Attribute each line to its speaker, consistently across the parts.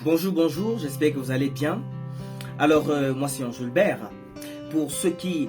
Speaker 1: Bonjour, bonjour, j'espère que vous allez bien. Alors, moi c'est Ange Gilbert. Pour ceux qui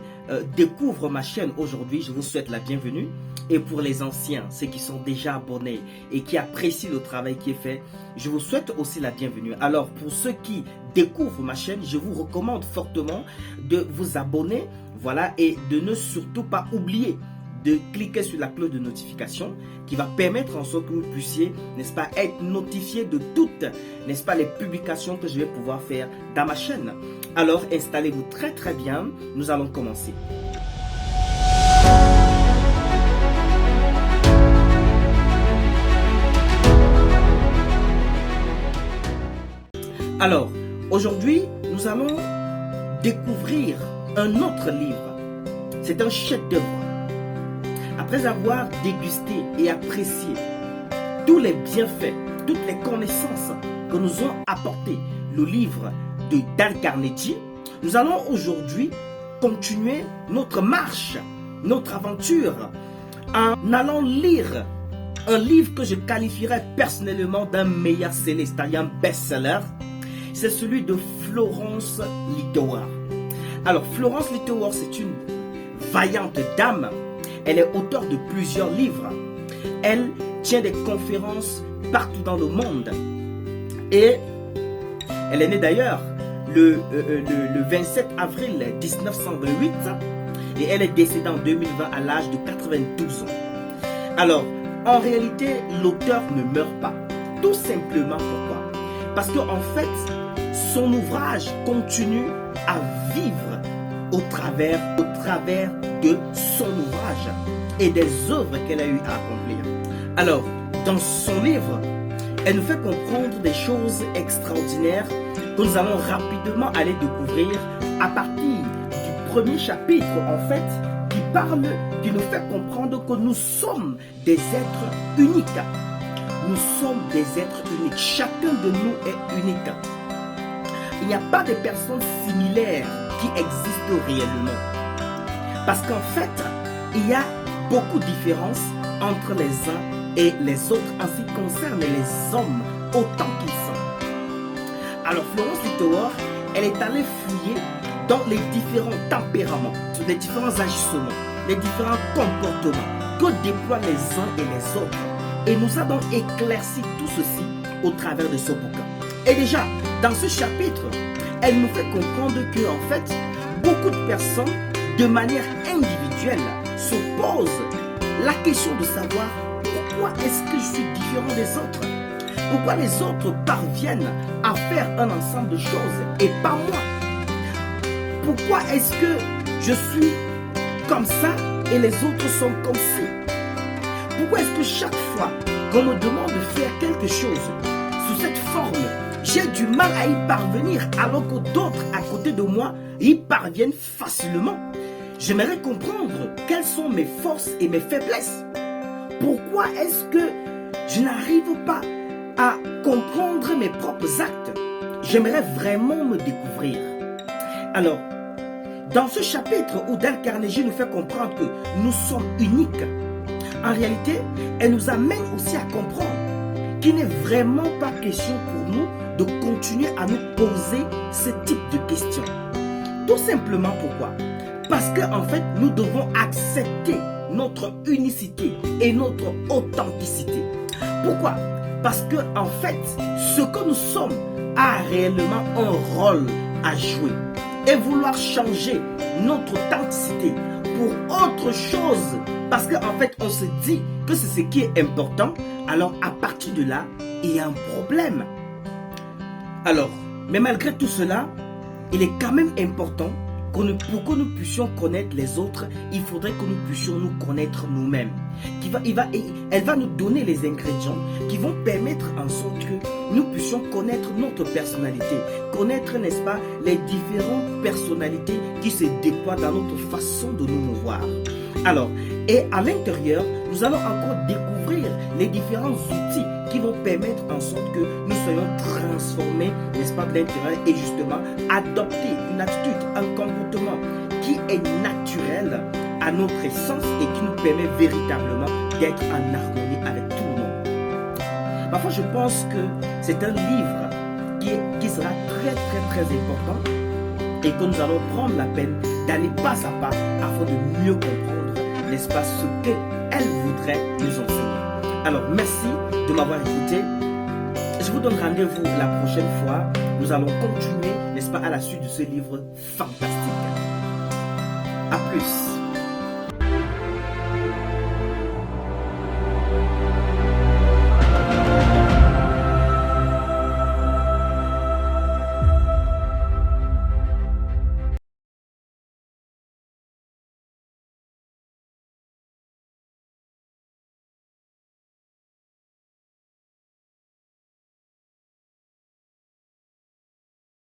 Speaker 1: découvrent ma chaîne aujourd'hui, je vous souhaite la bienvenue. Et pour les anciens, ceux qui sont déjà abonnés et qui apprécient le travail qui est fait, je vous souhaite aussi la bienvenue. Alors, pour ceux qui découvrent ma chaîne, je vous recommande fortement de vous abonner, voilà, et de ne surtout pas oublier de cliquer sur la cloche de notification qui va permettre en sorte que vous puissiez, n'est-ce pas, être notifié de toutes, n'est-ce pas, les publications que je vais pouvoir faire dans ma chaîne. Alors, installez-vous très très bien, nous allons commencer. Alors, aujourd'hui, nous allons découvrir un autre livre. C'est un chef-d'œuvre. Après avoir dégusté et apprécié tous les bienfaits, toutes les connaissances que nous ont apporté le livre de Dale Carnegie, nous allons aujourd'hui continuer notre marche, notre aventure en allant lire un livre que je qualifierais personnellement d'un meilleur seller, c'est-à-dire un best-seller. C'est celui de Florence Littauer. Alors, Florence Littauer, c'est une vaillante dame. Elle est auteure de plusieurs livres. Elle tient des conférences partout dans le monde. Et elle est née d'ailleurs le 27 avril 1928 et elle est décédée en 2020 à l'âge de 92 ans. Alors, en réalité, l'auteur ne meurt pas. Tout simplement pourquoi? Parce qu'en fait, son ouvrage continue à vivre au travers de son ouvrage et des œuvres qu'elle a eu à accomplir. Alors, dans son livre, elle nous fait comprendre des choses extraordinaires que nous allons rapidement aller découvrir à partir du premier chapitre, en fait, qui nous fait comprendre que nous sommes des êtres uniques. Nous sommes des êtres uniques. Chacun de nous est unique. Il n'y a pas de personnes similaires qui existent réellement. Parce qu'en fait, il y a beaucoup de différences entre les uns et les autres en ce qui concerne les hommes autant qu'ils sont. Alors Florence Littauer, elle est allée fouiller dans les différents tempéraments, les différents agissements, les différents comportements que déploient les uns et les autres. Et nous a donc éclairci tout ceci au travers de ce bouquin. Et déjà, dans ce chapitre, elle nous fait comprendre que en fait, beaucoup de personnes, de manière individuelle, se posent la question de savoir pourquoi est-ce que je suis différent des autres? Pourquoi les autres parviennent à faire un ensemble de choses et pas moi? Pourquoi est-ce que je suis comme ça et les autres sont comme ci? Pourquoi est-ce que chaque fois qu'on me demande de faire quelque chose sous cette forme, j'ai du mal à y parvenir alors que d'autres à côté de moi y parviennent facilement? J'aimerais comprendre quelles sont mes forces et mes faiblesses. Pourquoi est-ce que je n'arrive pas à comprendre mes propres actes? J'aimerais vraiment me découvrir. Alors, dans ce chapitre où Dale Carnegie nous fait comprendre que nous sommes uniques, en réalité, elle nous amène aussi à comprendre qu'il n'est vraiment pas question pour nous de continuer à nous poser ce type de questions. Tout simplement pourquoi? Parce qu'en fait, nous devons accepter notre unicité et notre authenticité. Pourquoi? Parce que en fait, ce que nous sommes a réellement un rôle à jouer. Et vouloir changer notre authenticité pour autre chose, parce qu'en fait, on se dit que c'est ce qui est important, alors à partir de là, il y a un problème. Alors, mais malgré tout cela, il est quand même important pour que nous puissions connaître les autres, il faudrait que nous puissions nous connaître nous-mêmes. Elle va nous donner les ingrédients qui vont permettre en sorte que nous puissions connaître notre personnalité, connaître, n'est-ce pas, les différentes personnalités qui se déploient dans notre façon de nous mouvoir. Alors, et à l'intérieur, nous allons encore découvrir les différents outils qui vont permettre en sorte que nous soyons transformés, n'est-ce pas, de l'intérieur et justement adopter une attitude, un comportement qui est naturel à notre essence et qui nous permet véritablement d'être en harmonie avec tout le monde. Parfois, je pense que c'est un livre qui est qui sera très important et que nous allons prendre la peine d'aller pas à pas afin de mieux comprendre, n'est-ce pas, ce qu'elle voudrait nous enseigner. Alors, merci de m'avoir écouté. Je vous donne rendez-vous la prochaine fois. Nous allons continuer, n'est-ce pas, à la suite de ce livre fantastique. À plus.